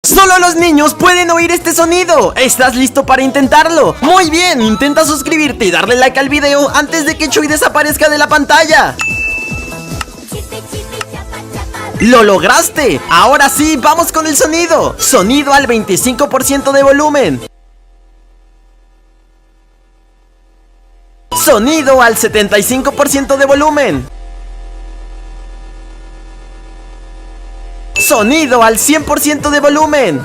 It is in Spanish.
Solo los niños pueden oír este sonido. ¿Estás listo para intentarlo? Muy bien, intenta suscribirte y darle like al video antes de que Chuy desaparezca de la pantalla. ¡Lo lograste! Ahora sí, vamos con el sonido. Sonido al 25% de volumen. Sonido al 75% de volumen. Sonido al 100% de volumen.